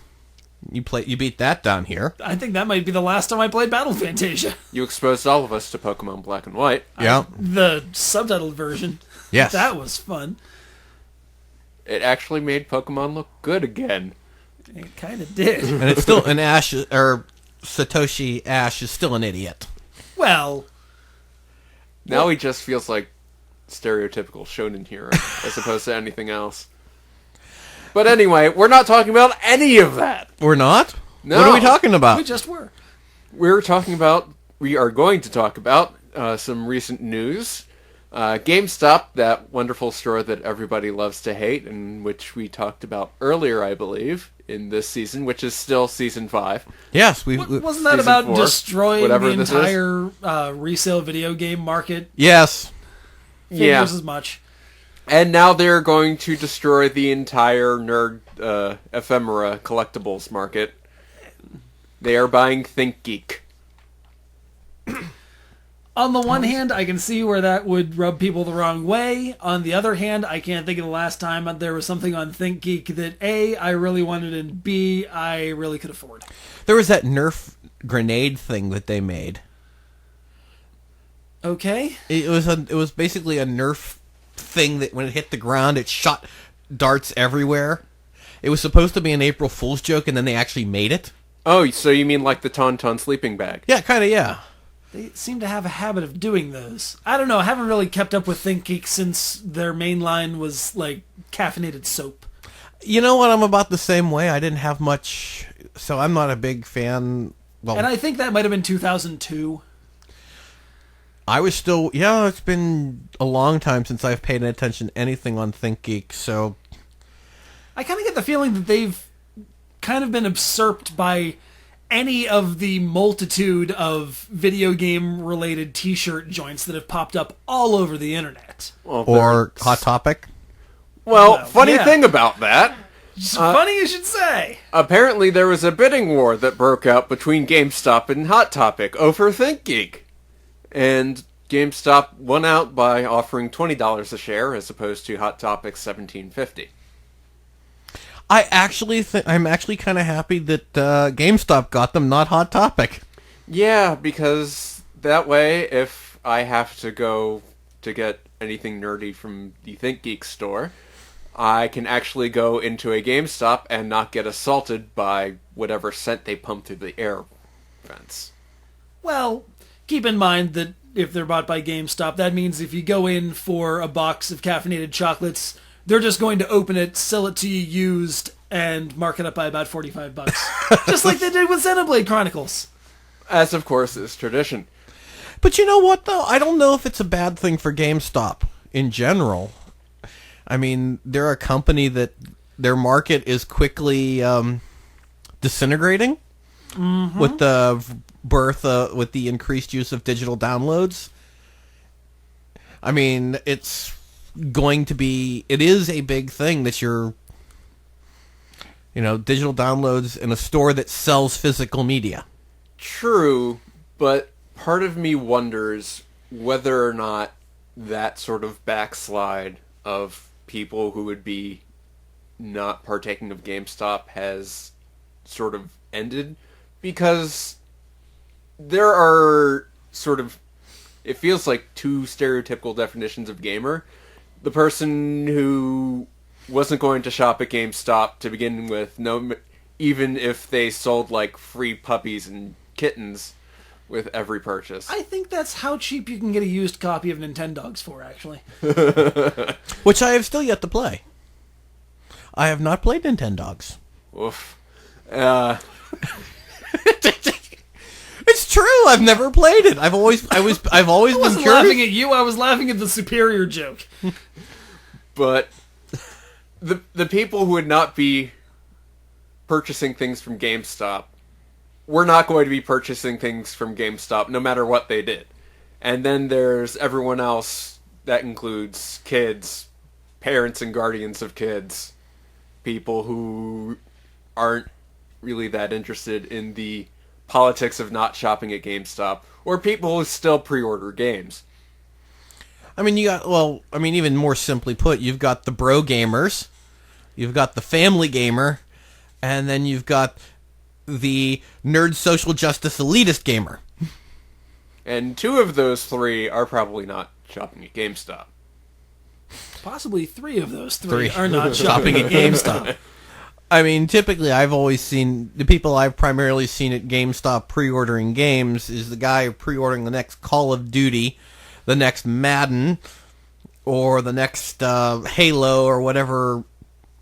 You beat that down here. I think that might be the last time I played Battle Fantasia. You exposed all of us to Pokemon Black and White. Yeah. The subtitled version. Yes. That was fun. It actually made Pokemon look good again. It kind of did. And it's still an Ash or Satoshi Ash is still an idiot. Well, Now he just feels like stereotypical shonen hero as opposed to anything else. But anyway, we're not talking about any of that. We're not? No. What are we talking about? we just were. We are going to talk about some recent news. Gamestop, that wonderful store that everybody loves to hate, and which we talked about earlier, I believe, in this season, which is still season 5. Yes, Wasn't that Season about 4, destroying whatever the this is. entire resale video game market? Yes. Figures as much. And now they're going to destroy the entire nerd ephemera collectibles market. They are buying ThinkGeek. On the one hand, I can see where that would rub people the wrong way. On the other hand, I can't think of the last time there was something on ThinkGeek that A, I really wanted, and B, I really could afford. There was that Nerf grenade thing that they made. Okay. It was basically a Nerf thing that when it hit the ground, it shot darts everywhere. It was supposed to be an April Fool's joke, and then they actually made it. Oh, so you mean like the Tauntaun sleeping bag? Yeah, kind of, yeah. They seem to have a habit of doing those. I don't know. I haven't really kept up with ThinkGeek since their main line was like caffeinated soap. You know what? I'm about the same way. I didn't have much, so I'm not a big fan. Well, And I think that might have been 2002. I was still, yeah, it's been a long time since I've paid attention to anything on ThinkGeek, so... I kind of get the feeling that they've kind of been usurped by any of the multitude of video game related t-shirt joints that have popped up all over the internet. Well, Or Hot Topic. Well, funny yeah. thing about that, It's funny you should say. apparently there was a bidding war that broke out between GameStop and Hot Topic over ThinkGeek. And GameStop won out by offering $20 a share as opposed to Hot Topic's $17.50. I'm actually kind of happy that GameStop got them, not Hot Topic. Yeah, because that way, if I have to go to get anything nerdy from the ThinkGeek store, I can actually go into a GameStop and not get assaulted by whatever scent they pump through the air vents. Well, keep in mind that if they're bought by GameStop, that means if you go in for a box of caffeinated chocolates, they're just going to open it, sell it to you used, and mark it up by about $45. Just like they did with Xenoblade Chronicles. As, of course, is tradition. But you know what, though? I don't know if it's a bad thing for GameStop in general. I mean, they're a company that their market is quickly disintegrating with the with the increased use of digital downloads. I mean, it is a big thing that digital downloads in a store that sells physical media. True, but part of me wonders whether or not that sort of backslide of people who would be not partaking of GameStop has sort of ended, because there are sort of, it feels like two stereotypical definitions of gamer. The person who wasn't going to shop at GameStop to begin with, even if they sold like free puppies and kittens, with every purchase. I think that's how cheap you can get a used copy of Nintendogs for, actually. Which I have still yet to play. I have not played Nintendogs. Oof. It's true. I've never played it. I've always been wasn't curious. laughing at you, I was laughing at the superior joke. But the people who would not be purchasing things from GameStop were not going to be purchasing things from GameStop no matter what they did. And then there's everyone else. That includes kids, parents and guardians of kids, people who aren't really that interested in the politics of not shopping at GameStop, or people who still pre-order games. I mean, even more simply put, you've got the bro gamers, you've got the family gamer, and then you've got the nerd social justice elitist gamer. And two of those three are probably not shopping at GameStop. Possibly three of those three are not Shopping at GameStop. I mean, typically I've always seen, the people I've primarily seen at GameStop pre-ordering games is the guy pre-ordering the next Call of Duty, the next Madden, or the next Halo, or whatever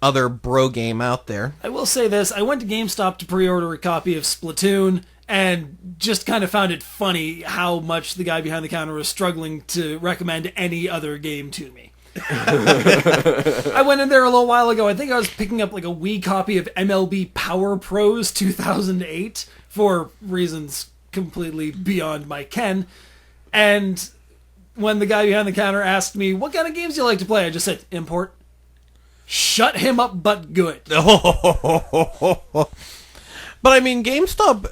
other bro game out there. I will say this, I went to GameStop to pre-order a copy of Splatoon, and just kind of found it funny how much the guy behind the counter was struggling to recommend any other game to me. I went in there a little while ago. I think I was picking up like a Wii copy of MLB Power Pros 2008 for reasons completely beyond my ken. And when the guy behind the counter asked me, what kind of games do you like to play? I just said, import. Shut him up, but good. But I mean, GameStop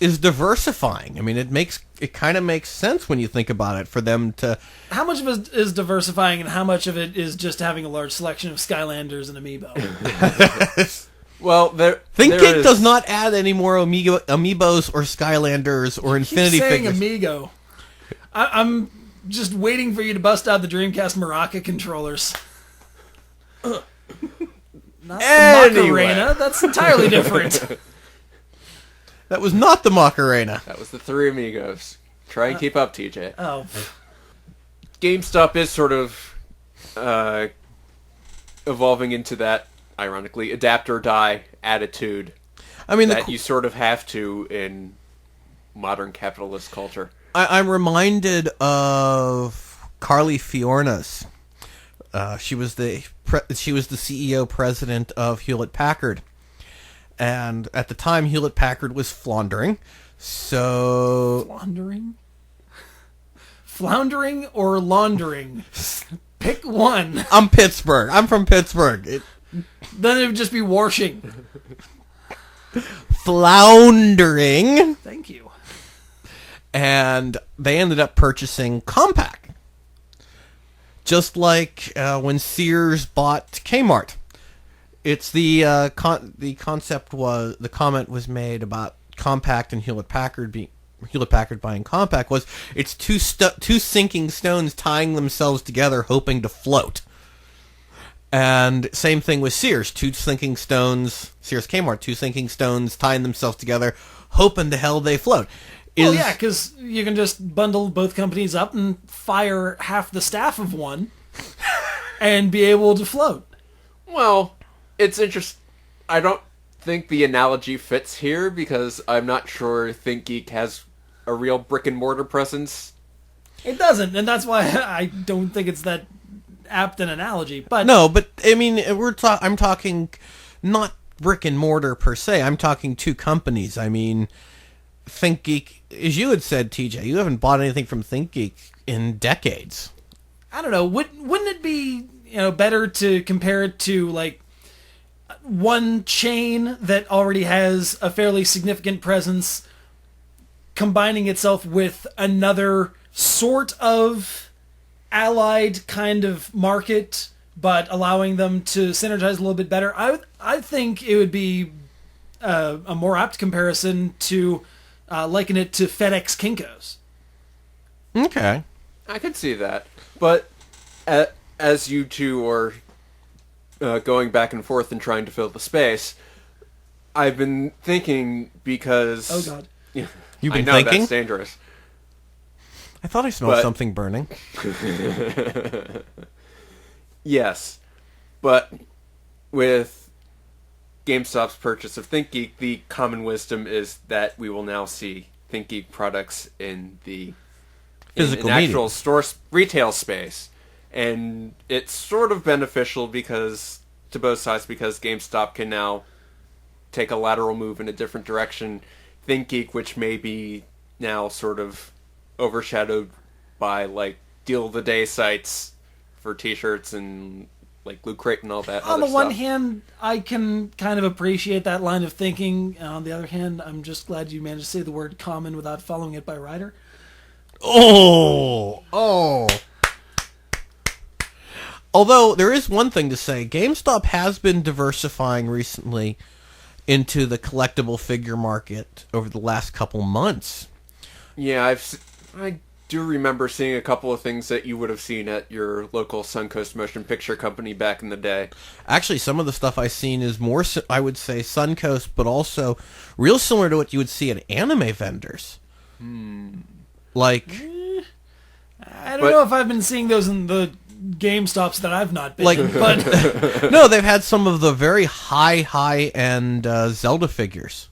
is diversifying. I mean, it kind of makes sense when you think about it for them to. How much of it is diversifying, and how much of it is just having a large selection of Skylanders and Amiibo? Well, ThinkGeek does not add any more Amiibos or Skylanders or Infinity Keep saying figures. Amigo. I'm just waiting for you to bust out the Dreamcast Maraca controllers. Not the Anyway. Macarena. That's entirely different. That was not the Macarena. That was the Three Amigos. Try and keep up, TJ. Oh, GameStop is sort of evolving into that, ironically, adapt or die attitude I mean, that you sort of have to in modern capitalist culture. I'm reminded of Carly Fiorna's. She was the CEO president of Hewlett Packard, and at the time Hewlett Packard was floundering. So floundering or laundering? Pick one. I'm Pittsburgh. I'm from Pittsburgh. Then it would just be washing. Floundering. Thank you. And they ended up purchasing Compaq. Just like when Sears bought Kmart. It's the comment was made about Compaq and Hewlett Packard buying Compaq was it's two sinking stones tying themselves together hoping to float. And same thing with Sears, Sears Kmart, two sinking stones tying themselves together hoping to hell they float. Well, yeah, because you can just bundle both companies up and fire half the staff of one and be able to float. Well, it's interesting. I don't think the analogy fits here because I'm not sure ThinkGeek has a real brick-and-mortar presence. It doesn't, and that's why I don't think it's that apt an analogy. But no, but I mean, I'm talking not brick and mortar per se. I'm talking two companies. I mean, ThinkGeek, as you had said, TJ, you haven't bought anything from ThinkGeek in decades. I don't know. Wouldn't it be better to compare it to like one chain that already has a fairly significant presence, combining itself with another sort of allied kind of market, but allowing them to synergize a little bit better? I think it would be a more apt comparison to liken it to FedEx Kinko's. Okay. I could see that. But as you two are going back and forth and trying to fill the space, I've been thinking because... Oh, God. Yeah. You've I been know thinking? that's dangerous. I thought I smelled But- something burning. Yes, but with GameStop's purchase of ThinkGeek, the common wisdom is that we will now see ThinkGeek products in the Physical in an actual media. store retail space, and it's sort of beneficial because to both sides because GameStop can now take a lateral move in a different direction. ThinkGeek, which may be now sort of overshadowed by like deal of the day sites for T-shirts and like Loot Crate and all that. On other the one stuff. hand, I can kind of appreciate that line of thinking. On the other hand, I'm just glad you managed to say the word common without following it by rider. Oh. Although there is one thing to say, GameStop has been diversifying recently into the collectible figure market over the last couple months. Yeah, I do remember seeing a couple of things that you would have seen at your local Suncoast Motion Picture Company back in the day. Actually, some of the stuff I've seen is more, I would say, Suncoast, but also real similar to what you would see at anime vendors. Like, I don't But- know if I've been seeing those in the GameStops that I've not been Like- in, but no, they've had some of the very high-end Zelda figures.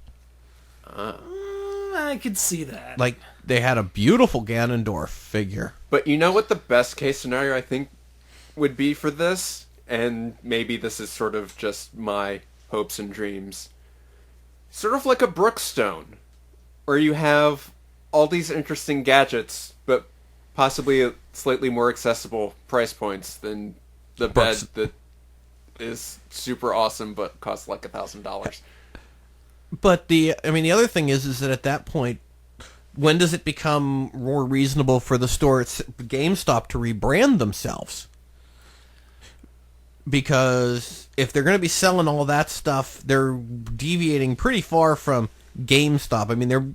I could see that. Like, they had a beautiful Ganondorf figure. But you know what the best case scenario I think would be for this? And maybe this is sort of just my hopes and dreams. Sort of like a Brookstone, where you have all these interesting gadgets, but possibly at slightly more accessible price points than the bed Brooks- that is super awesome but costs like $1,000. But the other thing is that at that point, when does it become more reasonable for the store, GameStop, to rebrand themselves? Because if they're going to be selling all that stuff, they're deviating pretty far from GameStop. I mean, they're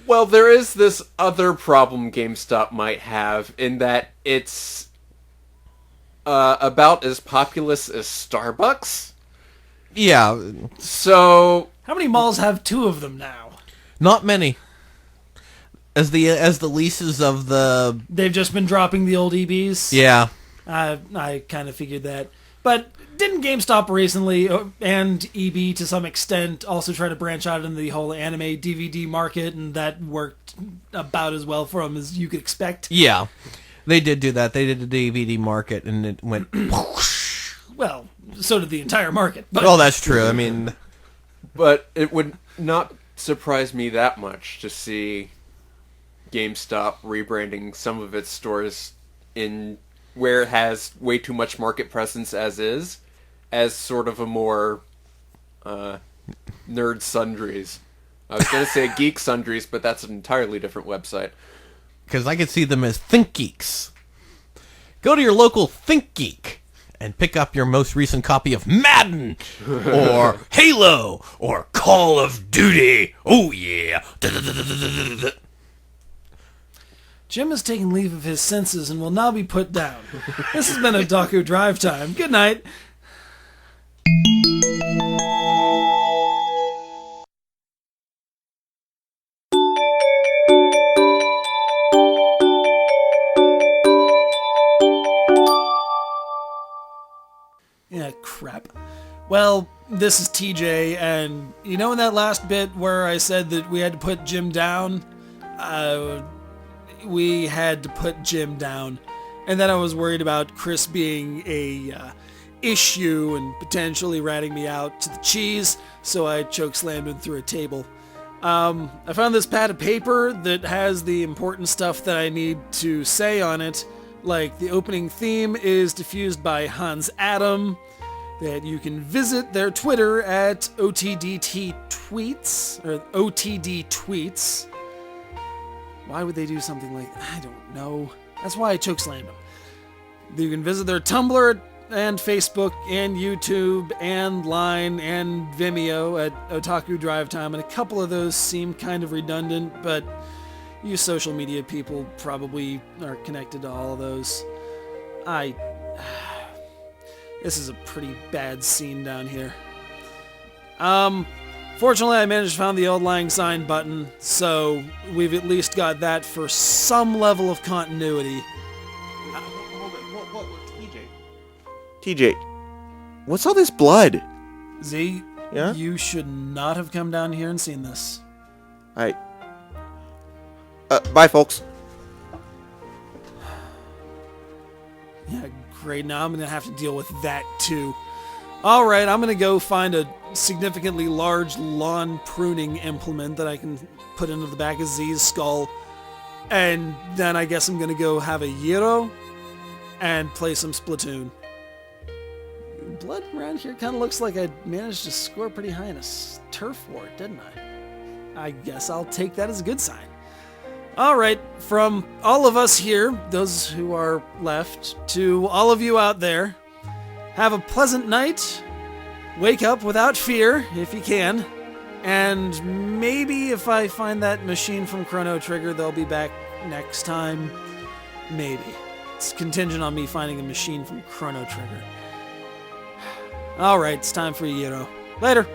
Well, there is this other problem GameStop might have in that it's about as populous as Starbucks. yeah, So How many malls have two of them now? not many. As the leases of the They've just been dropping the old EBs. yeah. I kind of figured that. But didn't GameStop recently, and EB to some extent, also try to branch out into the whole anime DVD market, and that worked about as well for them as you could expect? Yeah, they did do that. They did the DVD market, and it went whoosh. Well, so did the entire market. But Oh, that's true. I mean, but it would not surprise me that much to see GameStop rebranding some of its stores in where it has way too much market presence as sort of a more nerd sundries. I was going to say geek sundries, but that's an entirely different website. because I could see them as Think Geeks. Go to your local Think Geek and pick up your most recent copy of Madden, or Halo, or Call of Duty. Oh yeah. Jim has taken leave of his senses and will now be put down. This has been Otaku Drive Time. Good night. Yeah, crap. Well, this is TJ, and you know in that last bit where I said that we had to put Jim down? We had to put Jim down. And then I was worried about Chris being a issue and potentially ratting me out to the cheese, so I chokeslammed him through a table. I found this pad of paper that has the important stuff that I need to say on it, like the opening theme is diffused by Hans Adam, that you can visit their Twitter at OTDT Tweets, or OTD Tweets. Why would they do something like that? I don't know. That's why I chokeslammed them. You can visit their Tumblr and Facebook and YouTube and Line and Vimeo at Otaku Drive Time, and a couple of those seem kind of redundant, but you social media people probably are connected to all of those. This is a pretty bad scene down here. Fortunately, I managed to find the old lang syne button, so we've at least got that for some level of continuity. Hold it. What, TJ? What's all this blood? Z, Yeah? you should not have come down here and seen this. Bye, folks. Yeah, great. Now I'm going to have to deal with that, too. All right, I'm going to go find a significantly large lawn pruning implement that I can put into the back of Z's skull. And then I guess I'm going to go have a gyro and play some Splatoon. Blood around here kind of looks like I managed to score pretty high in a turf war, didn't I? I guess I'll take that as a good sign. All right, from all of us here, those who are left, to all of you out there, have a pleasant night. Wake up without fear, if you can. And maybe if I find that machine from Chrono Trigger, they'll be back next time. Maybe. It's contingent on me finding a machine from Chrono Trigger. All right, it's time for a gyro. Later.